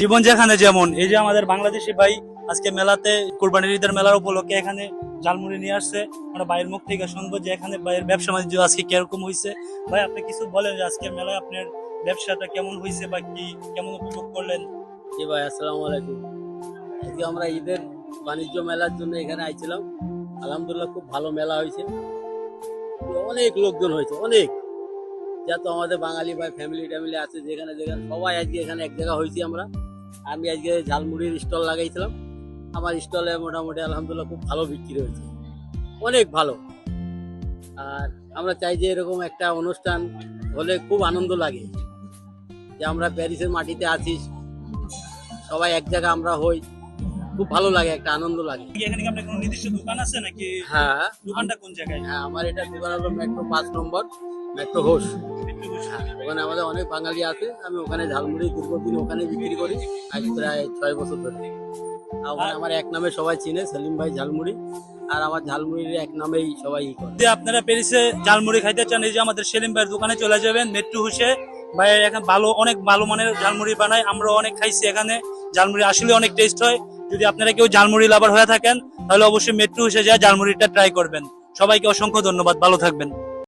জীবন যেখানে যেমন এই যে আমাদের বাংলাদেশি ভাই আজকে মেলাতে কুরবানির ঈদের মেলার উপলক্ষে এখানে ঝালমুড়ি নিয়ে আসছে। আমরা ভাইয়ের মুখ থেকে শুনবো যে এখানে ভাইয়ের ব্যবসা বাণিজ্য আজকে কিরকম হয়েছে। ভাই আপনি কিছু বলেন যে আজকের মেলায় আপনার ব্যবসাটা কেমন হয়েছে বা কি কেমন উপভোগ করলেন? জি ভাই, আসসালামু আলাইকুম। আজকে আমরা ঈদের বাণিজ্য মেলার জন্য এখানে আইছিলাম। আলহামদুলিল্লাহ খুব ভালো মেলা হয়েছে, অনেক লোকজন হয়েছে, অনেক। যত আমাদের বাঙালি ভাই ফ্যামিলি ট্যামিলি আছে যেখানে যেখানে সবাই আজকে এখানে এক জায়গা হয়েছি আমরা। আমি আজকে ঝালমুড়ির স্টল লাগাইছিলাম। আমার স্টলে মোটামুটি আলহামদুলিল্লাহ খুব ভালো বিক্রি হয়েছে, অনেক ভালো। আর আমরা চাই যে এরকম একটা অনুষ্ঠান হলে খুব আনন্দ লাগে, যে আমরা প্যারিসের মাটিতে আছি, সবাই এক জায়গা আমরা হই, খুব ভালো লাগে, একটা আনন্দ লাগে। এখানে কি আপনার কোনো নির্দিষ্ট দোকান আছে নাকি? হ্যাঁ, দোকানটা কোন জায়গায়? হ্যাঁ, আমার এটা দোকান হলো মেট্রো 5 নম্বর, মেট্রো হোস। ওখানে আমাদের অনেক বাঙালি আছে, আমি ওখানে ঝালমুড়ি দীর্ঘদিন ওখানে বিক্রি করি, আজ প্রায় 6 বছর ধরে। আর ওখানে আমার এক নামে সবাই চিনে, সেলিম ভাই ঝালমুড়ি। আর আমার ঝালমুড়ির এক নামেই সবাই করে। যদি আপনারা প্যারিসে ঝালমুড়ি খাইতে চান এই যে আমাদের সেলিম ভাইয়ের দোকানে চলে যাবেন, মেট্রো হুসে। ভাই এখানে ভালো অনেক ভালো মানের ঝালমুড়ি বানায়, আমরা অনেক খাইছি এখানে। ঝালমুড়ি আসলে অনেক টেস্ট হয়। যদি আপনারা কেউ ঝালমুড়ি লাভার হয়ে থাকেন তাহলে অবশ্যই মেট্রো হুসে যায় ঝালমুড়িটা ট্রাই করবেন। সবাইকে অসংখ্য ধন্যবাদ, ভালো থাকবেন।